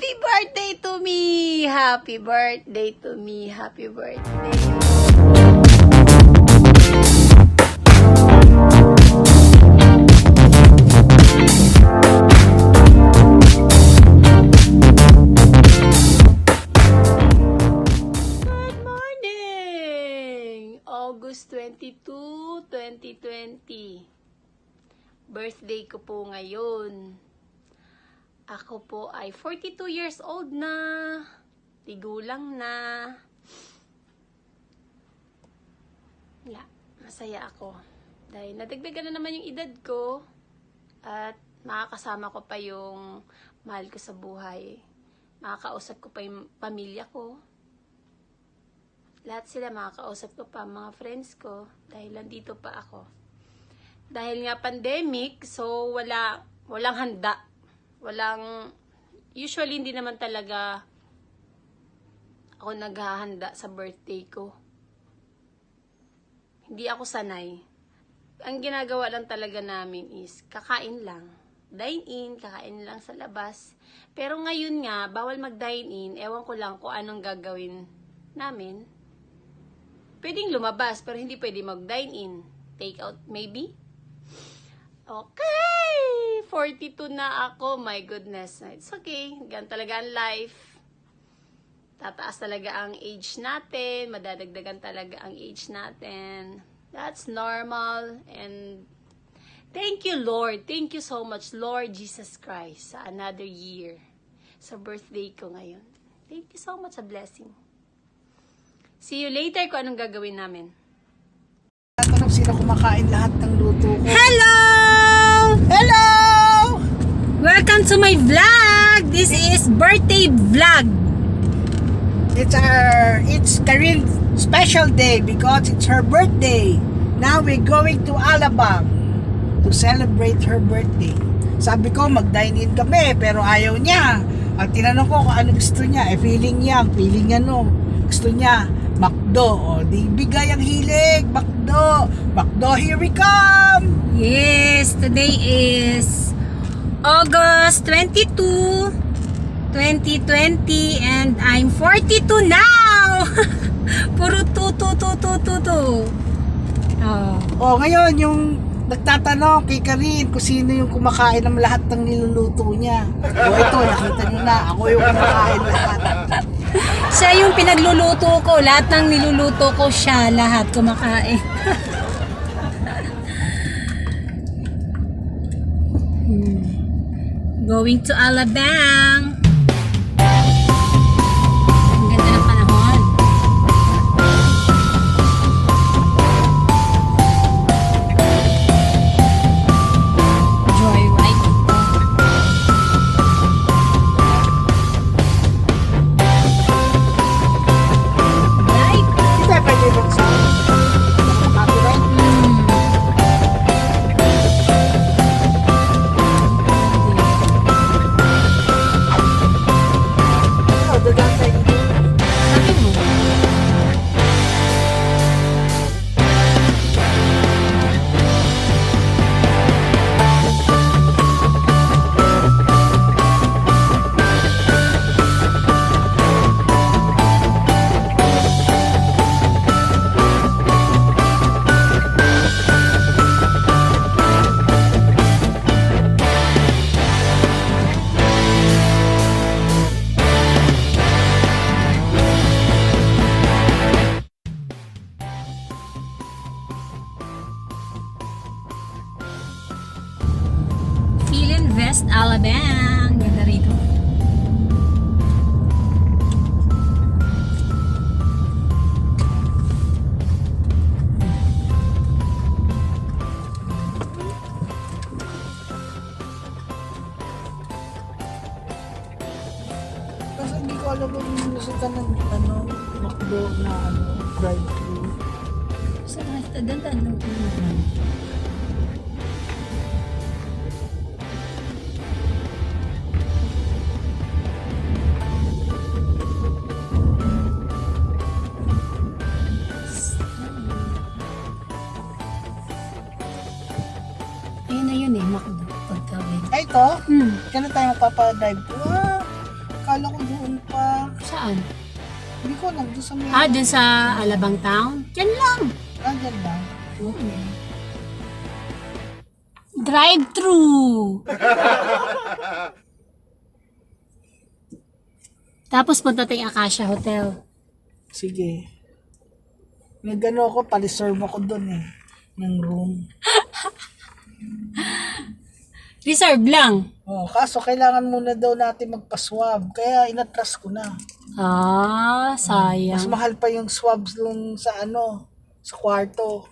Happy birthday to me! Happy birthday to me! Happy birthday! Good morning! August 22, 2020. Birthday ko po ngayon. Ako po ay 42 years old na. Tigulang na. Wala, masaya ako. Dahil nadagdagan na naman yung edad ko. At makakasama ko pa yung mahal ko sa buhay. Makakausap ko pa yung pamilya ko. Lahat sila makakausap ko pa, mga friends ko. Dahil nandito pa ako. Dahil nga pandemic, so walang handa. Usually hindi naman talaga ako naghahanda sa birthday ko. Hindi ako sanay. Ang ginagawa lang talaga namin is kakain lang. Dine in, kakain lang sa labas. Pero ngayon nga, bawal mag-dine in. Ewan ko lang kung anong gagawin namin. Pwedeng lumabas, pero hindi pwede mag-dine in. Take out, maybe? Okay! 42 na ako. My goodness. It's okay. Ganun talaga ang life. Tataas talaga ang age natin. Madadagdagan talaga ang age natin. That's normal. And thank you, Lord. Thank you so much, Lord Jesus Christ, sa another year. Sa birthday ko ngayon. Thank you so much. A blessing. See you later kung anong gagawin namin. Tatanong sino kumakain lahat ng luto ko. Hello! Hello! Welcome to my vlog! This is birthday vlog. It's Karin's special day because it's her birthday. Now we're going to Alabang to celebrate her birthday. Sabi ko mag-dine in kami pero ayaw niya. At tinanong ko kung ano gusto niya. Feeling ano. Gusto niya McDo. O, di bigay ang hilig. McDo, here we come! Yes, today is August 22, 2020 and I'm 42 now! Puro tutu. Oh, ngayon yung nagtatanong kay Karin kung sino yung kumakain ng lahat ng niluluto niya. O ito, nakita niyo na, ako yung kumakain lahat. Siya yung pinagluluto ko. Lahat ng niluluto ko siya. Lahat kumakain. Going to Alabang. Ang ganda ng panahon. Joyride. Right? Hindi ba pwede bang sa copyright? Oh, dagang tayo. Sabi mo. Feeling West Alabang. Ganda rito. Kasi hindi ko alam kung minusutan ng McDo na drive-thru. Sa nakita doon, Ay, ito? Kailan tayo magpapadrive to? Kala ko doon pa. Saan? Hindi ko alam, doon sa may... Dun sa Alabang Town? Diyan lang. Dyan lang. Okay. Drive-thru. Tapos punta tayong Acacia Hotel. Sige. Nag-ano ako, pa-reserve ako doon eh. Ng room. Reserve lang. Oh, kaso kailangan muna daw natin magpa-swab. Kaya inatras ko na. Ah, Mas sayang. mahal pa yung swabs dun sa ano, sa kwarto.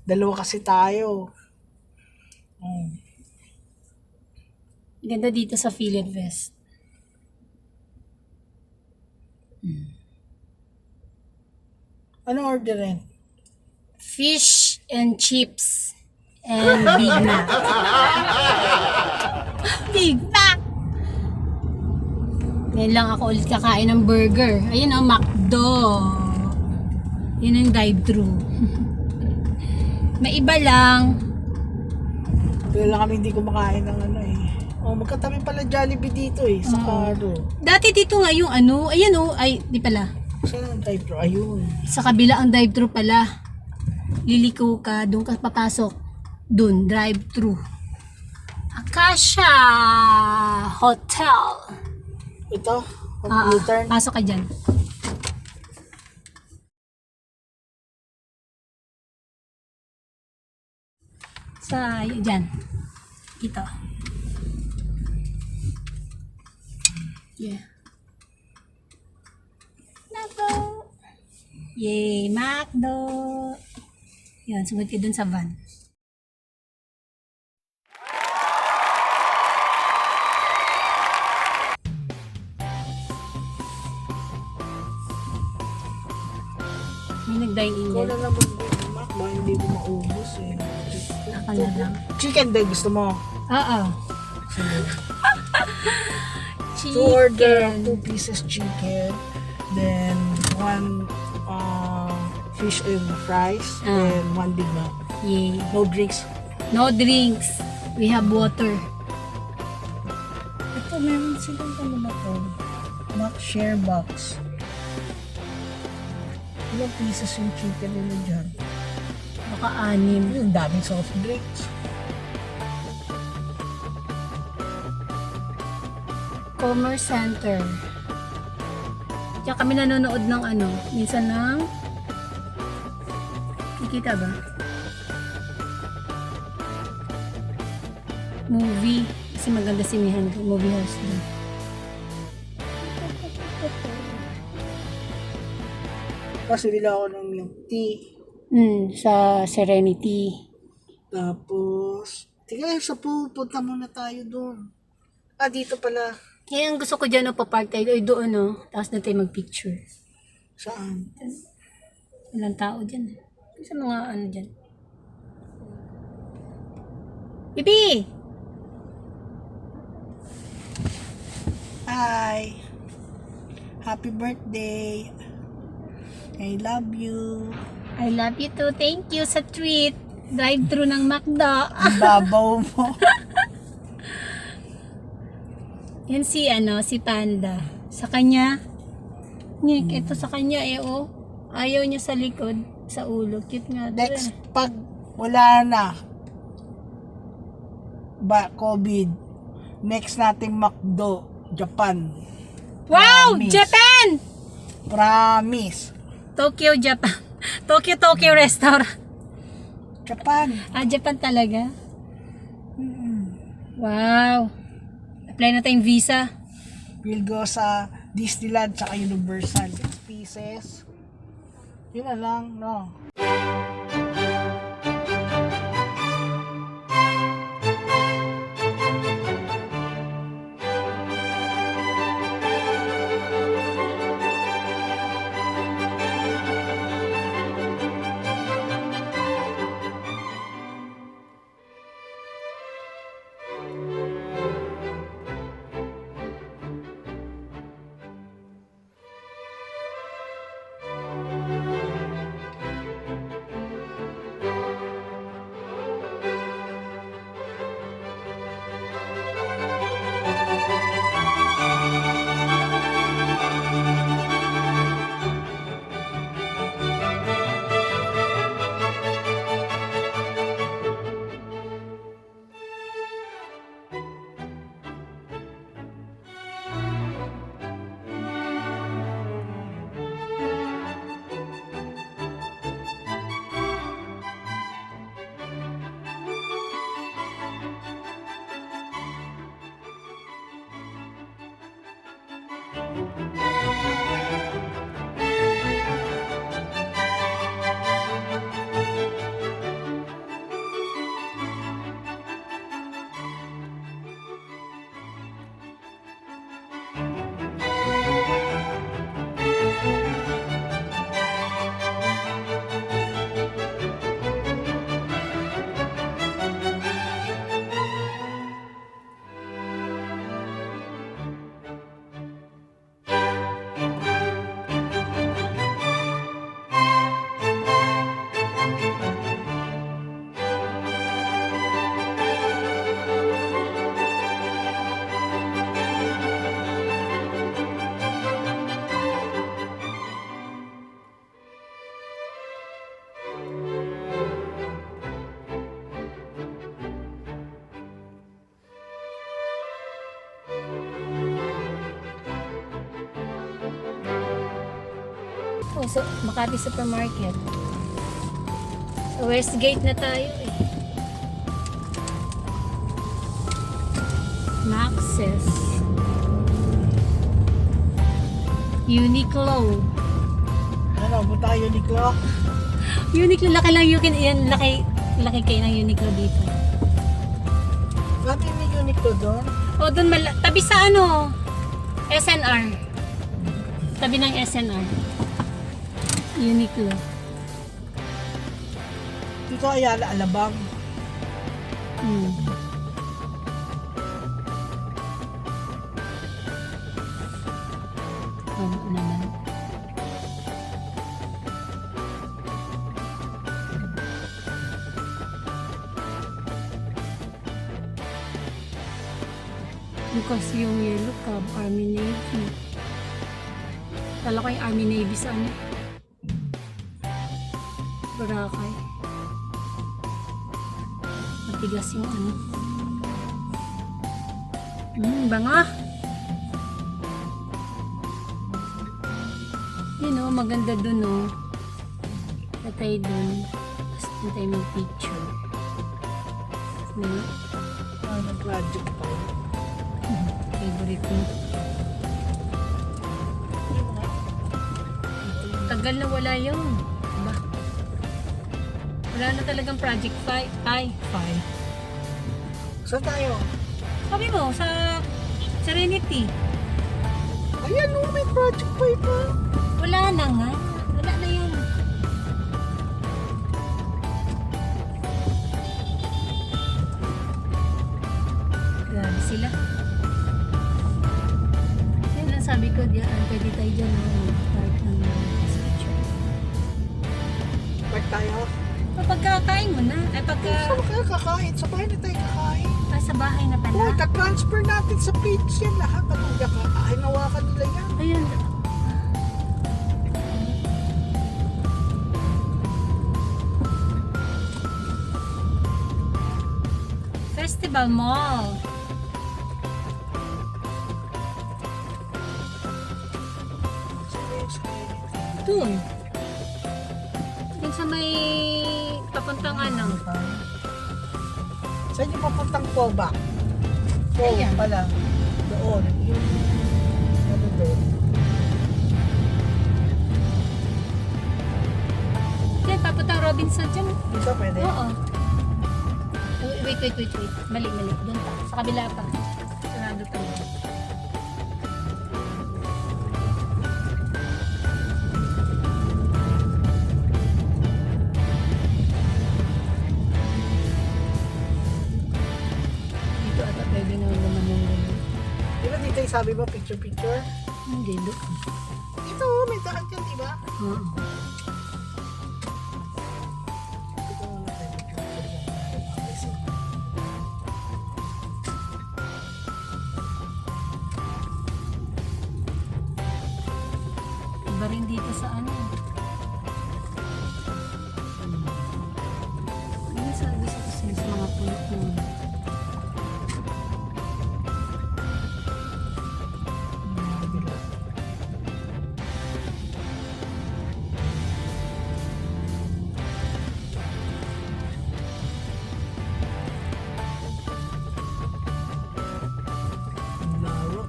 2 kasi tayo. Ganda dito sa Philid West. Ano orderin? Fish and chips and Big Mac. Big Mac! Ngayon lang ako ulit kakain ng burger. Ayun o, McDo. Yun ang drive-thru. May iba lang. Kaya lang kami hindi kumakain ng ano eh. Oh, magkatabi pala Jollibee dito eh, sa Caro. Dati dito nga yung ano, ayan o, ay, di pala. Saan ang drive-thru? Ayun. Sa kabila ang drive-thru pala. Liliko ka, doon ka papasok. Doon, drive-thru. Acacia Hotel. Ito, computer. Pasok ka dyan. Sa, dyan. Ito. Yeah. Nako. Yay, McDo. Yan, sumunod ka dun sa van. May nag-dine in Ikaw yan. na naman Big Mac, ba hindi ko maubos eh. Ako na lang. Chicken din gusto mo? Oo. To order Chicken. 2 pieces chicken, then 1 fish and fries, and 1 Big Mac. Yay. No drinks. No drinks. We have water. Ito, meron silang ano na to. Mac share box. Ilang pieces yung chicken nila dyan? Baka 6. Yung daming soft drinks. Commerce Center. Diyan kami nanonood ng ano, minsan ng kikita ba? Movie. Kasi maganda sinihan ko. Movie house doon. Kasi bila ako ng milk tea. Sa Serenity. Tapos, tingnan sa pool, punta muna tayo doon. Ah, dito pala. Kaya ang gusto ko dyan, papark tayo doon, no? Tapos na tayo mag-picture. Saan? Ilang tao dyan. Sa mga ano dyan. Bibi! Hi! Happy birthday! I love you! I love you too. Thank you sa treat. Drive-thru ng McDo. Ang babaw mo. Yan si si Panda. Sa kanya, ito sa kanya oh. Ayaw niya sa likod, sa ulo. Cute nga. Next, pag wala na, COVID, next nating McDo, Japan. Wow! Promise. Japan! Promise. Tokyo, Japan. Tokyo restaurant. Japan. Japan talaga? Wow. Apply na tayong visa. We'll go sa Disneyland tsaka Universal. 6 pieces. Yun na lang, no? Oh, so, Makati Supermarket. So, Westgate na tayo eh. Maxis. Uniqlo. Ano, punta kayo ni Klo? Uniqlo, laki lang yan, laki kayo ng Uniqlo dito. Bakit may Uniqlo doon? O, doon tabi sa ano? SNR. Tabi ng SNR. Uniqlo. Dito Ayala, Alabang. Hmm. Oo naman. Bukas yung Yellow Cab, Army Navy. Kala ko yung Army Navy sa ano? Boracay. Matigas yung ano. Banga. Yun o, maganda dun o. Tatay dun. Tapos tatay may picture. Ano, project pa yun? Favorite mo. Tagal na wala yun. Diba? Wala na talagang Project 5. Ay, 5. Saan tayo? Sabi mo, sa Serenity. Ayan o, may project pa ito. Wala na nga. Wala na yun. Grabe sila. Yan lang sabi ko, pwede tayo dyan park ng structure. Park tayo? Pagkakain mo na. Ay, pagka... Saan kaya kakain? Sa bahay na tayo kakain. Ay, sa bahay na pala. Uy, ka-transfer natin sa page yan lahat. Anong kakain? Nawakan nila yan. Ayun. Festival Mall. Doon. Yung sa may papuntang ano. Saan yung papuntang Poba? Ayan. Pala. Doon. Yung ano doon? Yan, papuntang Robinson dyan. Dito pwede? Oo. Wait. Mali. Doon pa. Sa kabila pa. Sarado pa. Dito ata pwede na naman yung ganun. Di ba dito yung sabi mo picture? Hindi, doon. Dito, may daan yan, di ba? Oo. Dito muna tayo picture. Iba rin dito sa ano. Ano sabi sa mga pulot mo? Laro.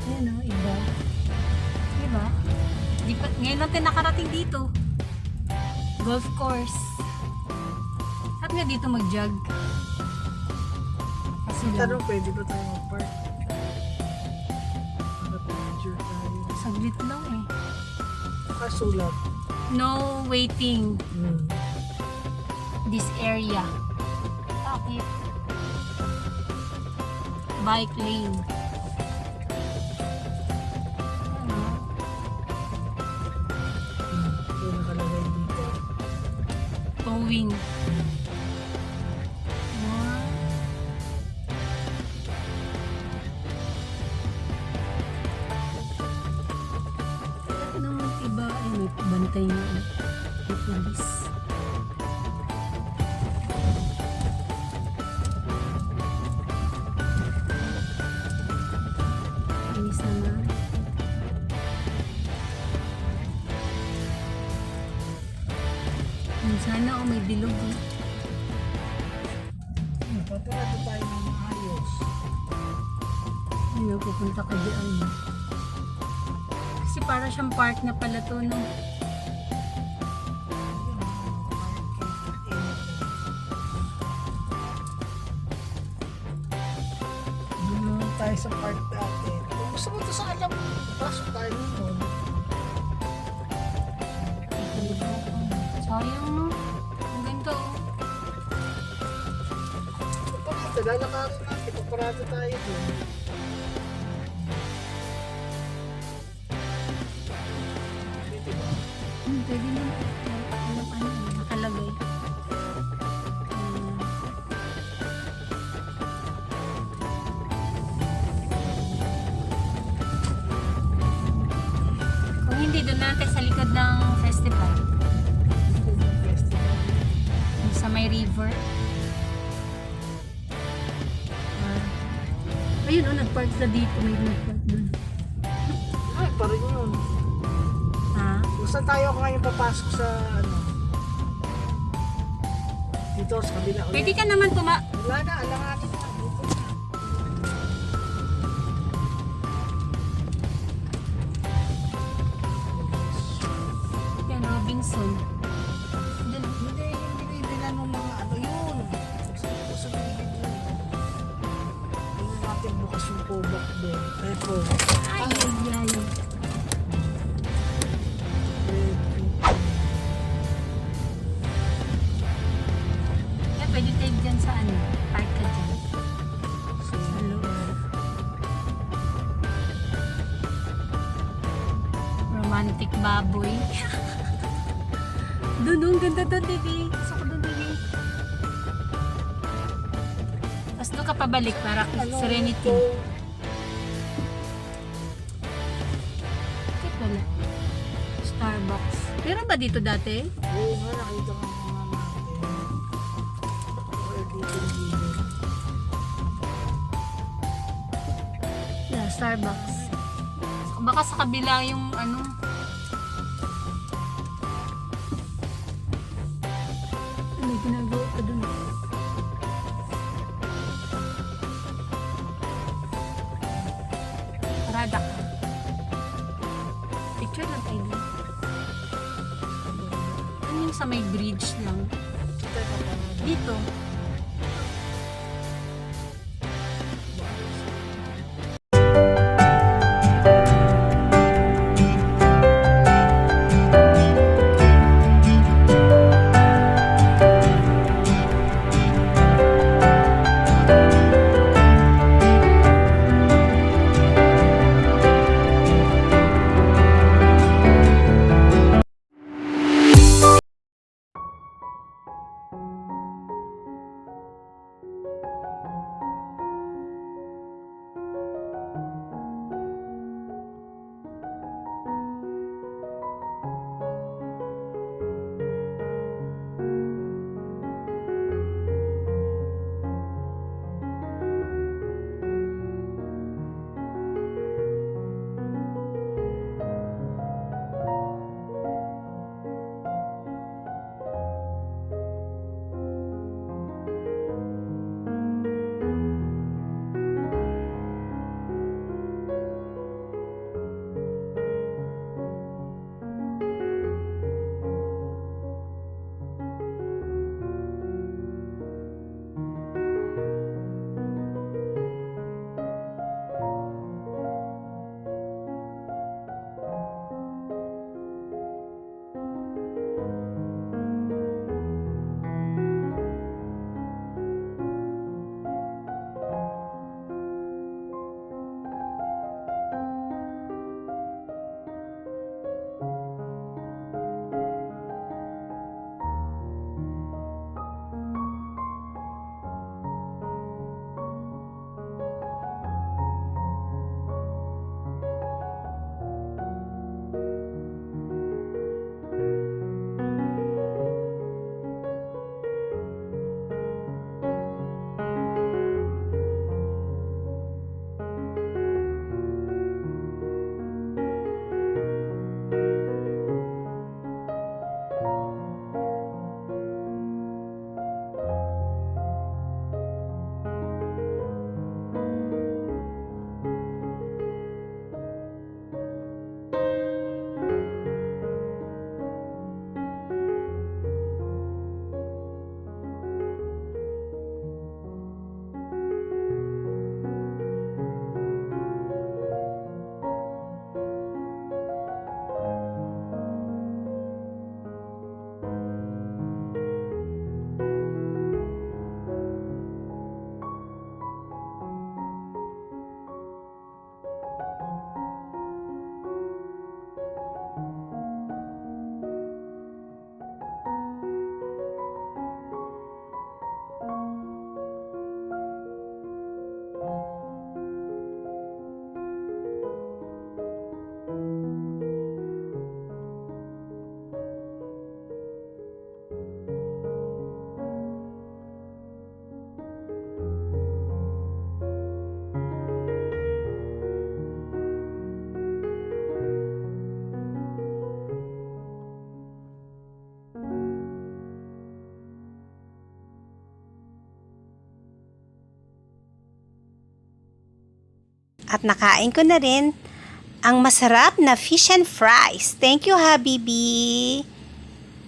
Ayan o, iba. Diba? Di pa, ngayon natin nakarating dito. Golf course. Saan nga dito mag-jog? Kasi lang, Tanong, pwede ba tayo mag-park? Para picture tayo. saglit lang eh. Kasulat. No waiting this area. Bakit? Bike lane. Ano? Ito nakalagay dito. Towing. Wow. Ito naman iba. Ay, may bantay na. May pulis. Inis naman. Sana may bilog eh. Paparado tayo ng maayos. Ano, pupunta ka dyan. Kasi para siyang park na pala to, no? Doon tayo sa park dati. Kung gusto mo ito sa alam, pasok tayo doon. Sayang, no? Ang ganda, oh. Paparado, lalakarin natin. Paparado tayo doon. Pwede ba? Pwede na. Ano, nakalagay. Kung hindi, doon natin sa likod ng festival. Festival. Sa may river. Ayun, oh, nag-park sa dito. May nag-park doon. Ay, parang yun. Ha? Kung saan tayo ngayon papasok sa ano? Dito sa kabila ulit. Pwede ka naman Wala na, alanganin na. Dito na. Yan, Robinson. Hindi, yung binibilan ng mga ano yun. Sa bibig yun. Hindi natin bukas yung pobak doon. Repo. Ay, ay, ay. Kaya pwede tayo dyan sa ano, park ka dyan. Sa loob. Romantic baboy. Doon, ang ganda doon, Didi. Gusto ko doon, Didi. Tapos doon ka pabalik para Serenity. Bakit wala? Starbucks. Meron ba dito dati? Oo nga, nakita ko nga natin. Okay, dito yung gilid. Yeah, Starbucks. Baka sa kabila yung ano. May ginagawa ka dun. Parada ka. Picture lang tayo dun. Ano yung sa may bridge lang? Ito tayo paparado. Dito. At nakain ko na rin ang masarap na fish and fries. Thank you, Habibi,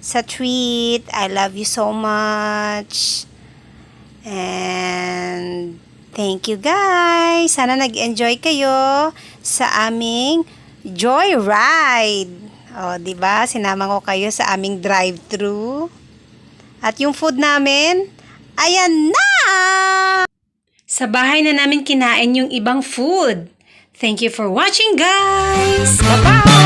sa treat. I love you so much. And thank you, guys. Sana nag-enjoy kayo sa aming joyride. O, diba? Sinama ko kayo sa aming drive-thru. At yung food namin, ayan na! Sa bahay na namin kinain yung ibang food. Thank you for watching, guys! Bye-bye!